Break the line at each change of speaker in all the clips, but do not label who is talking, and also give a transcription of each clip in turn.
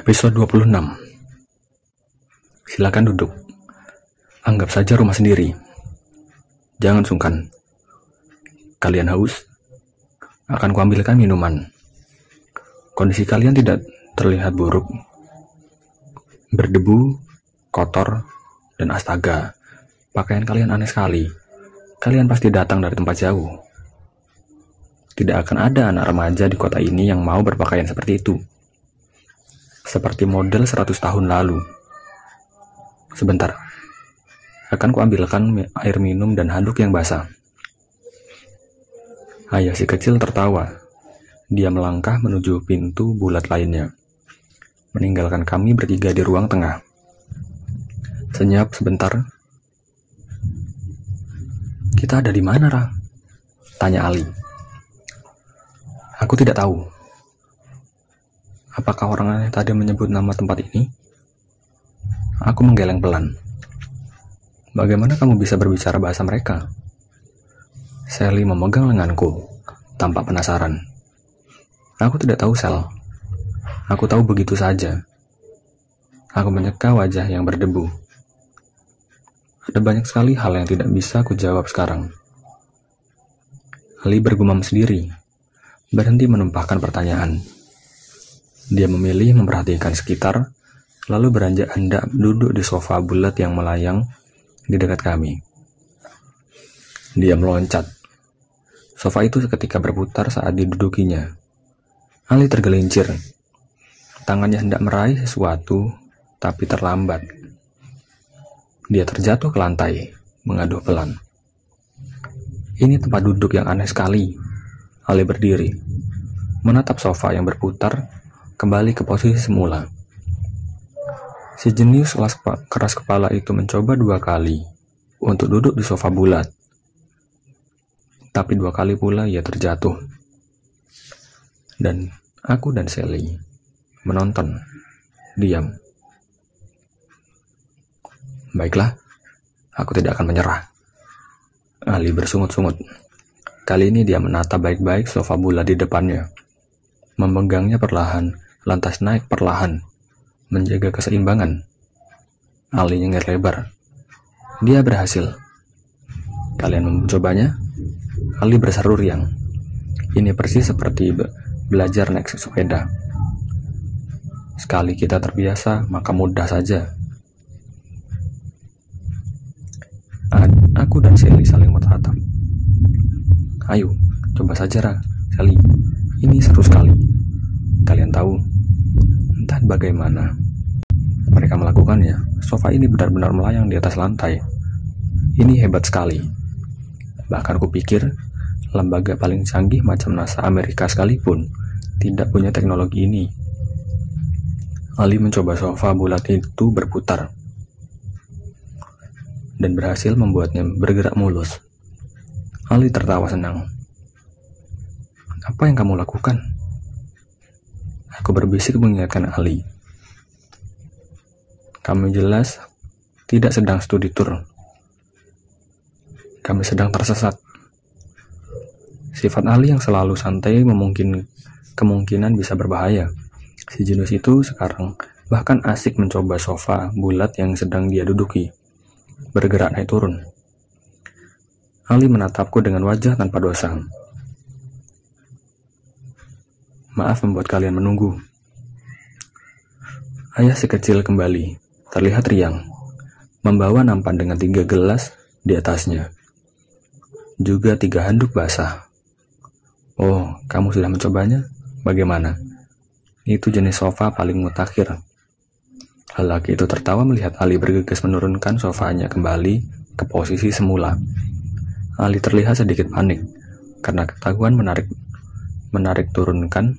Episode 26. Silakan duduk. Anggap saja rumah sendiri. Jangan sungkan. Kalian haus? Akan kuambilkan minuman. Kondisi kalian tidak terlihat buruk. Berdebu, kotor, dan astaga. Pakaian kalian aneh sekali. Kalian pasti datang dari tempat jauh. Tidak akan ada anak remaja di kota ini yang mau berpakaian seperti itu. Seperti model 100 tahun lalu. Sebentar. Akan kuambilkan air minum dan handuk yang basah. Ayah si kecil tertawa. Dia melangkah menuju pintu bulat lainnya, meninggalkan kami bertiga di ruang tengah. Senyap sebentar. Kita ada di mana, Ra? Tanya Ali. Aku tidak tahu. Apakah orang aneh tadi menyebut nama tempat ini? Aku menggeleng pelan. Bagaimana kamu bisa berbicara bahasa mereka? Sally memegang lenganku, tampak penasaran. Aku tidak tahu, Sel. Aku tahu begitu saja. Aku menyeka wajah yang berdebu. Ada banyak sekali hal yang tidak bisa aku jawab sekarang. Ali bergumam sendiri, berhenti menumpahkan pertanyaan. Dia memilih memperhatikan sekitar, lalu beranjak hendak duduk di sofa bulat yang melayang di dekat kami. Dia meloncat. Sofa itu seketika berputar saat didudukinya. Ali tergelincir. Tangannya hendak meraih sesuatu, tapi terlambat. Dia terjatuh ke lantai, mengaduh pelan. Ini tempat duduk yang aneh sekali. Ali berdiri, menatap sofa yang berputar, kembali ke posisi semula. Si jenius keras kepala itu mencoba 2 kali untuk duduk di sofa bulat. Tapi 2 kali pula ia terjatuh. Dan aku dan Sally menonton, diam. Baiklah, aku tidak akan menyerah. Ali bersungut-sungut. Kali ini dia menata baik-baik sofa bulat di depannya, memegangnya perlahan, lantas naik perlahan, menjaga keseimbangan. Ali nyengir lebar. Dia berhasil. Kalian mau mencobanya? Ali berseru riang. Ini persis seperti belajar naik sepeda. Sekali kita terbiasa, maka mudah saja. Aku dan Sally saling bertatap. Ayo, coba saja, Ra. Sally, ini seru sekali. Kalian tahu, entah bagaimana mereka melakukannya. Sofa ini benar-benar melayang di atas lantai. Ini hebat sekali. Bahkan kupikir lembaga paling canggih macam NASA Amerika sekalipun tidak punya teknologi ini. Ali mencoba sofa bulat itu berputar dan berhasil membuatnya bergerak mulus. Ali tertawa senang. Apa yang kamu lakukan? Aku berbisik mengingatkan Ali. Kami jelas tidak sedang studi tour. Kami sedang tersesat. Sifat Ali yang selalu santai kemungkinan bisa berbahaya. Si jenius itu sekarang bahkan asik mencoba sofa bulat yang sedang dia duduki, bergerak naik turun. Ali menatapku dengan wajah tanpa dosa. Maaf membuat kalian menunggu. Ayah si kecil kembali, terlihat riang, membawa nampan dengan 3 gelas di atasnya. Juga 3 handuk basah. Oh, kamu sudah mencobanya? Bagaimana? Itu jenis sofa paling mutakhir. Lelaki itu tertawa melihat Ali bergegas menurunkan sofanya kembali ke posisi semula. Ali terlihat sedikit panik, karena ketahuan menarik turunkan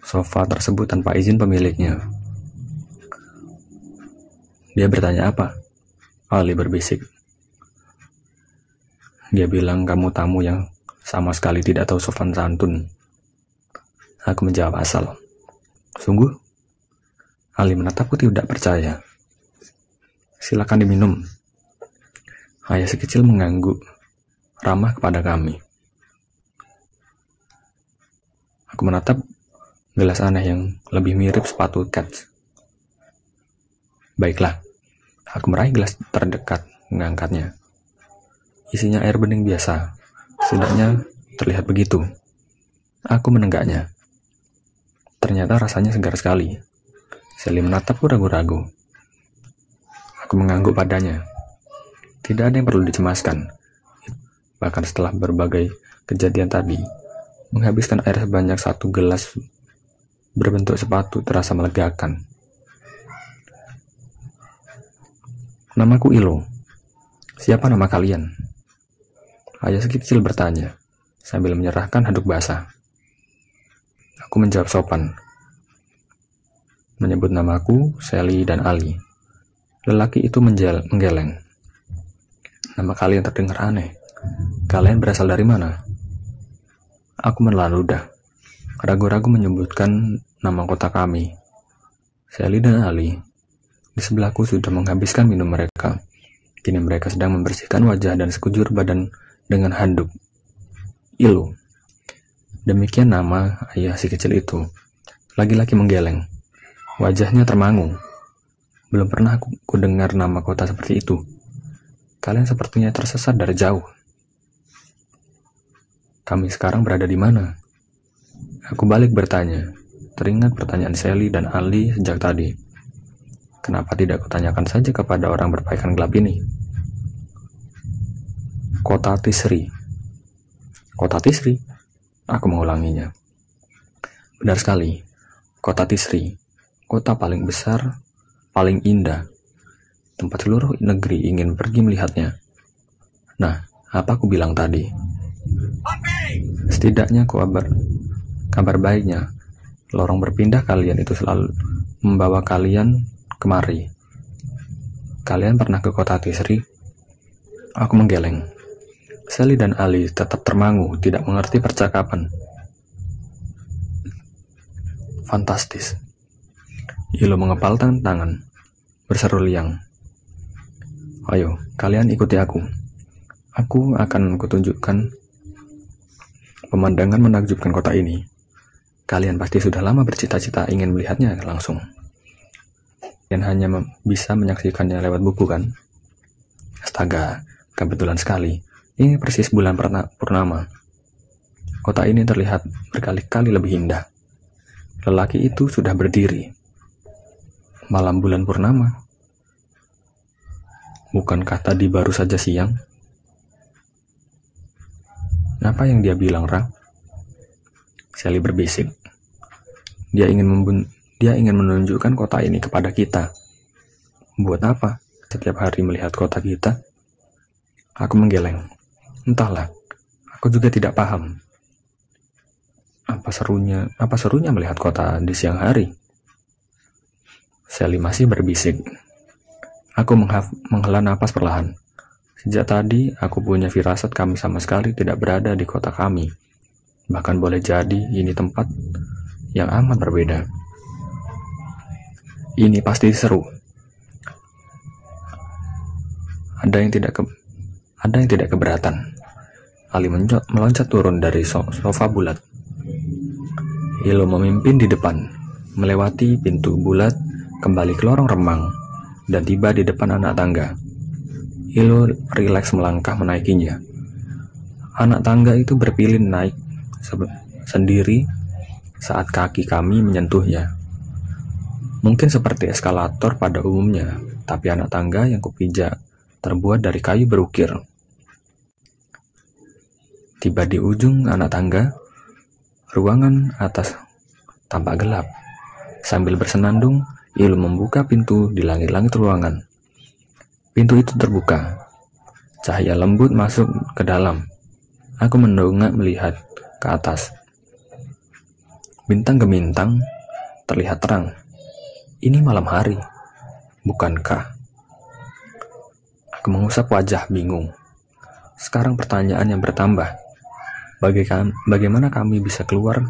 sofa tersebut tanpa izin pemiliknya. Dia bertanya apa? Ali berbisik. Dia bilang kamu tamu yang sama sekali tidak tahu sopan santun. Aku menjawab asal. Sungguh? Ali menatapku tidak percaya. Silakan diminum. Ayah si kecil mengangguk, ramah kepada kami. Aku menatap Gelas aneh yang lebih mirip sepatu Keds. Baiklah, aku meraih gelas terdekat, mengangkatnya. Isinya air bening biasa, setidaknya terlihat begitu. Aku menenggaknya. Ternyata rasanya segar sekali. Sally menatapku ragu-ragu. Aku mengangguk padanya. Tidak ada yang perlu dicemaskan. Bahkan setelah berbagai kejadian tadi, menghabiskan air sebanyak 1 gelas berbentuk sepatu terasa melegakan. Namaku Ilo. Siapa nama kalian? Ayah si kecil bertanya, sambil menyerahkan handuk basah. Aku menjawab sopan. Menyebut namaku, Sally dan Ali. Lelaki itu menggeleng. Nama kalian terdengar aneh. Kalian berasal dari mana? Aku menelan ludah. Ragu-ragu menyebutkan nama kota kami. Sally dan Ali di sebelahku sudah menghabiskan minum mereka. Kini mereka sedang membersihkan wajah dan sekujur badan dengan handuk. Ilo. Demikian nama ayah si kecil itu. Lagi-lagi menggeleng. Wajahnya termangu. Belum pernah aku dengar nama kota seperti itu. Kalian sepertinya tersesat dari jauh. Kami sekarang berada di mana? Aku balik bertanya. Teringat pertanyaan Sally dan Ali sejak tadi. Kenapa tidak kutanyakan saja kepada orang berpakaian gelap ini? Kota Tisri. Kota Tisri? Aku mengulanginya. Benar sekali. Kota Tisri. Kota paling besar, paling indah. Tempat seluruh negeri ingin pergi melihatnya. Nah, apa aku bilang tadi? Setidaknya kabar baiknya, lorong berpindah kalian itu selalu membawa kalian kemari. Kalian pernah ke kota Tisri? Aku menggeleng. Sally dan Ali tetap termangu, tidak mengerti percakapan. Fantastis. Ilo mengepalkan tangan, berseru liang. Ayo, kalian ikuti aku. Aku akan kutunjukkan pemandangan menakjubkan kota ini. Kalian pasti sudah lama bercita-cita ingin melihatnya langsung. Dan hanya bisa menyaksikannya lewat buku kan? Astaga, kebetulan sekali. Ini persis bulan purnama. Kota ini terlihat berkali-kali lebih indah. Lelaki itu sudah berdiri. Malam bulan purnama. Bukankah tadi baru saja siang? Apa yang dia bilang, Ra? Sally berbisik. Dia ingin menunjukkan kota ini kepada kita. Buat apa? Setiap hari melihat kota kita? Aku menggeleng. Entahlah, aku juga tidak paham. Apa serunya melihat kota di siang hari? Sally masih berbisik. Aku menghela napas perlahan. Sejak tadi, aku punya firasat kami sama sekali tidak berada di kota kami. Bahkan boleh jadi ini tempat yang amat berbeda. Ini pasti seru. Ada yang tidak keberatan. Ali meloncat turun dari sofa bulat. Ilo memimpin di depan, melewati pintu bulat, kembali ke lorong remang, dan tiba di depan anak tangga. Ilo rileks melangkah menaikinya. Anak tangga itu berpilin naik sendiri saat kaki kami menyentuhnya. Mungkin seperti eskalator pada umumnya, tapi anak tangga yang kupijak terbuat dari kayu berukir. Tiba di ujung anak tangga, ruangan atas tampak gelap. Sambil bersenandung, Ilo membuka pintu di langit-langit ruangan. Pintu itu terbuka. Cahaya lembut masuk ke dalam. Aku mendongak melihat ke atas. Bintang gemintang terlihat terang. Ini malam hari, bukankah? Aku mengusap wajah bingung. Sekarang pertanyaan yang bertambah. Bagaimana kami bisa keluar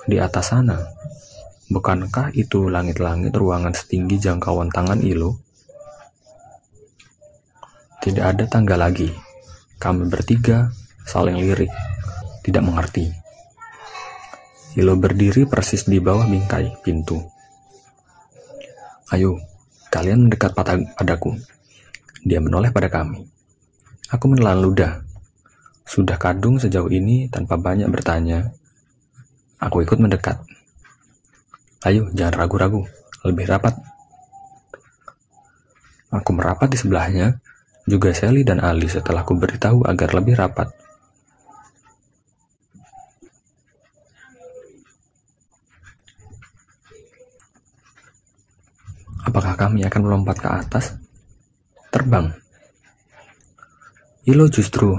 di atas sana? Bukankah itu langit-langit ruangan setinggi jangkauan tangan Ilo? Tidak ada tangga lagi. Kami bertiga saling lirik, tidak mengerti. Ilo berdiri persis di bawah bingkai pintu. "Ayo, kalian mendekat padaku." Dia menoleh pada kami. Aku menelan ludah. Sudah kadung sejauh ini tanpa banyak bertanya. Aku ikut mendekat. "Ayo, jangan ragu-ragu. Lebih rapat." Aku merapat di sebelahnya, juga Sally dan Ali setelah ku beritahu agar lebih rapat. Apakah kami akan melompat ke atas? Terbang? Ilo justru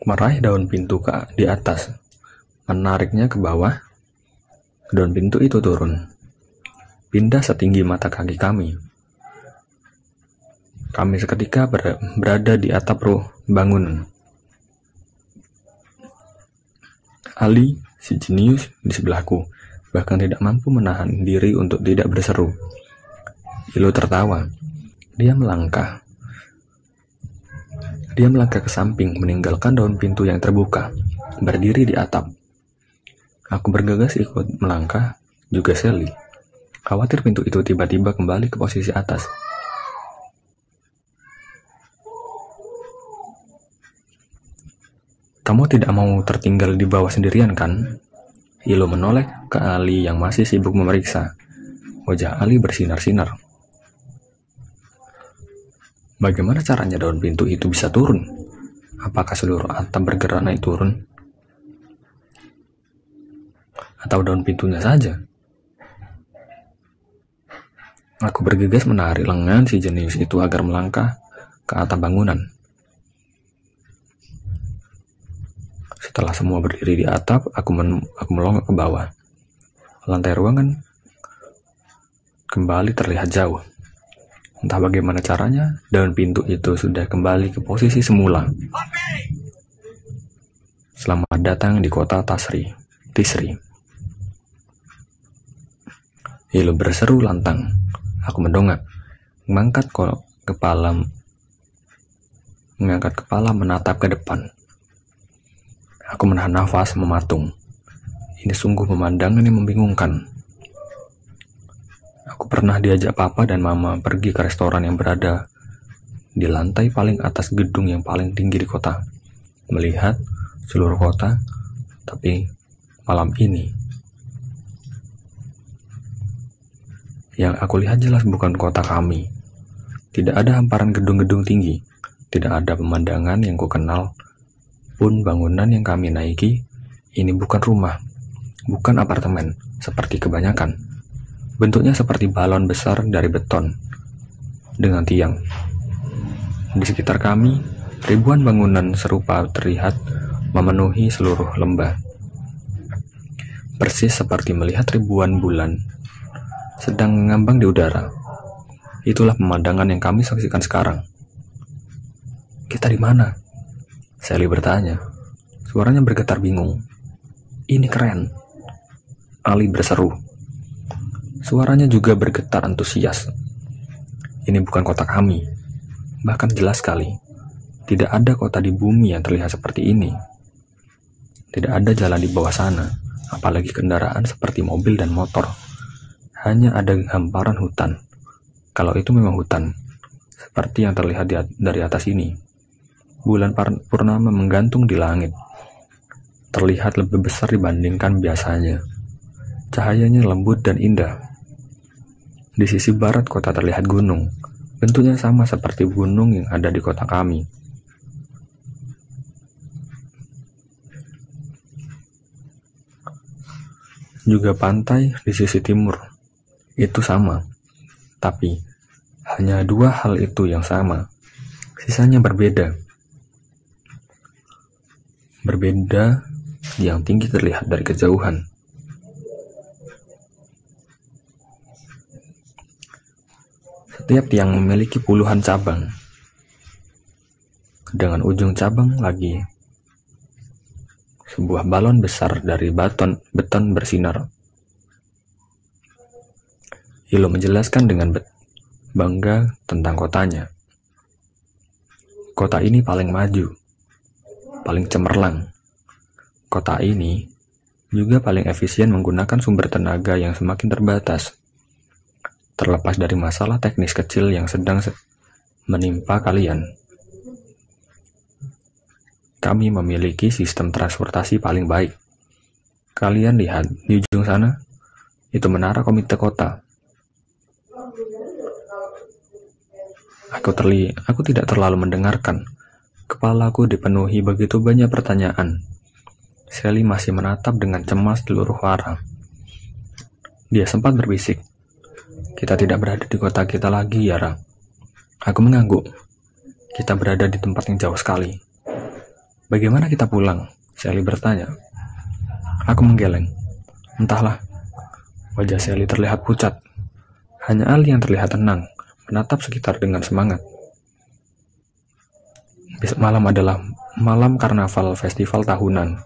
meraih daun pintu di atas, menariknya ke bawah. Daun pintu itu turun, pindah setinggi mata kaki kami. Kami seketika berada di atap bangunan. Ali, si jenius di sebelahku, bahkan tidak mampu menahan diri untuk tidak berseru. Ilo tertawa. Dia melangkah ke samping, meninggalkan daun pintu yang terbuka, berdiri di atap. Aku bergegas ikut melangkah, juga Sally. Khawatir pintu itu tiba-tiba kembali ke posisi atas. "Kamu tidak mau tertinggal di bawah sendirian, kan?" Ilo menoleh ke Ali yang masih sibuk memeriksa. Wajah Ali bersinar-sinar. "Bagaimana caranya daun pintu itu bisa turun? Apakah seluruh atap bergerak naik turun? Atau daun pintunya saja?" Aku bergegas menarik lengan si jenius itu agar melangkah ke atap bangunan. Setelah semua berdiri di atap, aku melongo ke bawah. Lantai ruangan kembali terlihat jauh. Entah bagaimana caranya, daun pintu itu sudah kembali ke posisi semula. Selamat datang di kota Tisri. Ilo berseru lantang. Aku mendongak, mengangkat kepala menatap ke depan. Aku menahan nafas, mematung. Ini sungguh pemandangan yang membingungkan. Aku pernah diajak papa dan mama pergi ke restoran yang berada di lantai paling atas gedung yang paling tinggi di kota, melihat seluruh kota, tapi malam ini yang aku lihat jelas bukan kota kami. Tidak ada hamparan gedung-gedung tinggi, tidak ada pemandangan yang ku kenal, pun bangunan yang kami naiki ini bukan rumah, bukan apartemen seperti kebanyakan. Bentuknya seperti balon besar dari beton dengan tiang. Di sekitar kami, ribuan bangunan serupa terlihat memenuhi seluruh lembah. Persis seperti melihat ribuan bulan sedang mengambang di udara. Itulah pemandangan yang kami saksikan sekarang. "Kita di mana?" Sally bertanya. Suaranya bergetar bingung. "Ini keren," Ali berseru. Suaranya juga bergetar antusias. "Ini bukan kota kami. Bahkan jelas sekali, tidak ada kota di bumi yang terlihat seperti ini. Tidak ada jalan di bawah sana, apalagi kendaraan seperti mobil dan motor. Hanya ada hamparan hutan. Kalau itu memang hutan, seperti yang terlihat dari atas ini. Bulan purnama menggantung di langit. Terlihat lebih besar dibandingkan biasanya. Cahayanya lembut dan indah. Di sisi barat kota terlihat gunung. Bentuknya sama seperti gunung yang ada di kota kami. Juga pantai di sisi timur. Itu sama. Tapi hanya dua hal itu yang sama. Sisanya berbeda. Berbeda yang tinggi terlihat dari kejauhan. Setiap tiang memiliki puluhan cabang. Dengan ujung cabang lagi sebuah balon besar dari beton bersinar. Ilo menjelaskan dengan bangga tentang kotanya. Kota ini paling maju, paling cemerlang. Kota ini juga paling efisien menggunakan sumber tenaga yang semakin terbatas. Terlepas dari masalah teknis kecil yang sedang menimpa kalian, kami memiliki sistem transportasi paling baik. Kalian lihat di ujung sana, itu menara komite kota. Aku tidak terlalu mendengarkan. Kepalaku dipenuhi begitu banyak pertanyaan. Sally masih menatap dengan cemas seluruh arah. Dia sempat berbisik, "Kita tidak berada di kota kita lagi, Yara." Aku mengangguk. Kita berada di tempat yang jauh sekali. "Bagaimana kita pulang?" Sally bertanya. Aku menggeleng. Entahlah. Wajah Sally terlihat pucat. Hanya Ali yang terlihat tenang, menatap sekitar dengan semangat. Besok malam adalah malam karnaval festival tahunan.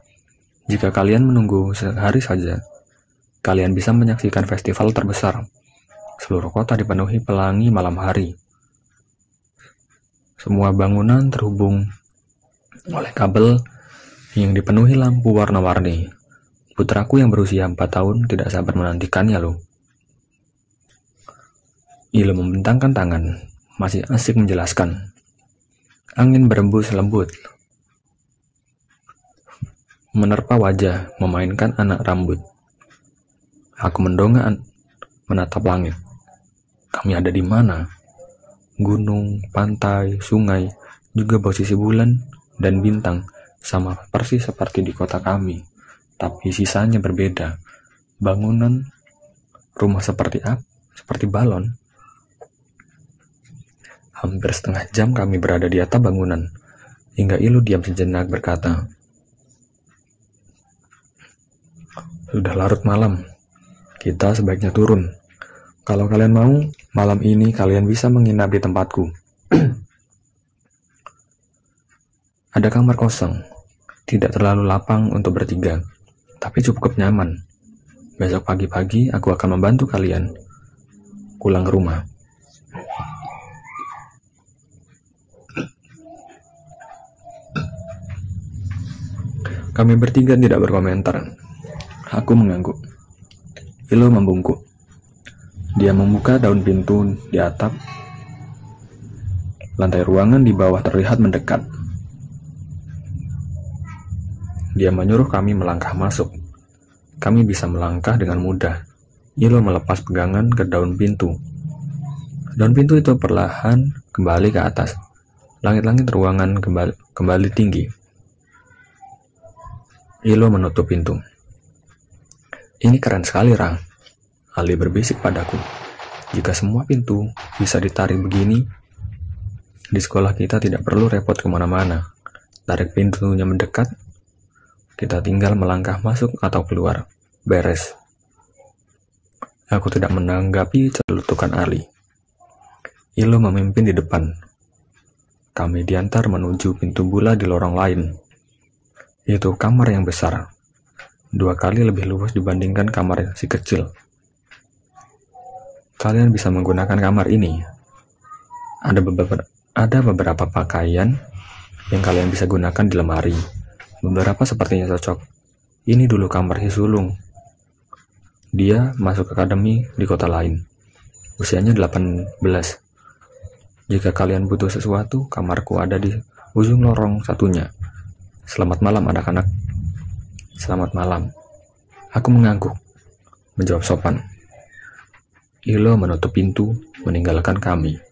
Jika kalian menunggu sehari saja, kalian bisa menyaksikan festival terbesar. Seluruh kota dipenuhi pelangi malam hari. Semua bangunan terhubung oleh kabel yang dipenuhi lampu warna-warni. Putraku yang berusia 4 tahun tidak sabar menantikannya loh. Ilo membentangkan tangan, masih asik menjelaskan. Angin berembus lembut, menerpa wajah, memainkan anak rambut. Aku mendongak, menatap langit. Kami ada di mana? Gunung, pantai, sungai, juga posisi bulan dan bintang sama persis seperti di kota kami. Tapi sisanya berbeda. Bangunan, rumah seperti balon. Hampir setengah jam kami berada di atap bangunan, hingga Ilu diam sejenak berkata, "Sudah larut malam, kita sebaiknya turun. Kalau kalian mau, malam ini kalian bisa menginap di tempatku." Ada kamar kosong, tidak terlalu lapang untuk bertiga, tapi cukup nyaman. Besok pagi-pagi aku akan membantu kalian pulang ke rumah. Kami bertiga tidak berkomentar. Aku mengangguk. Ilo membungkuk. Dia membuka daun pintu di atap. Lantai ruangan di bawah terlihat mendekat. Dia menyuruh kami melangkah masuk. Kami bisa melangkah dengan mudah. Ilo melepas pegangan ke daun pintu. Daun pintu itu perlahan kembali ke atas. Langit-langit ruangan kembali tinggi. Ilo menutup pintu. "Ini keren sekali, Rang." Ali berbisik padaku. "Jika semua pintu bisa ditarik begini, di sekolah kita tidak perlu repot kemana-mana. Tarik pintunya mendekat, kita tinggal melangkah masuk atau keluar. Beres." Aku tidak menanggapi celutukan Ali. Ilo memimpin di depan. Kami diantar menuju pintu bula di lorong lain. Itu kamar yang besar. 2 kali lebih luas dibandingkan kamar yang si kecil. Kalian bisa menggunakan kamar ini. Ada beberapa pakaian yang kalian bisa gunakan di lemari. Beberapa sepertinya cocok. Ini dulu kamar si sulung. Dia masuk akademi di kota lain. Usianya 18. Jika kalian butuh sesuatu, kamarku ada di ujung lorong satunya. Selamat malam anak-anak. Selamat malam. Aku mengangguk, menjawab sopan. Ilo menutup pintu, meninggalkan kami.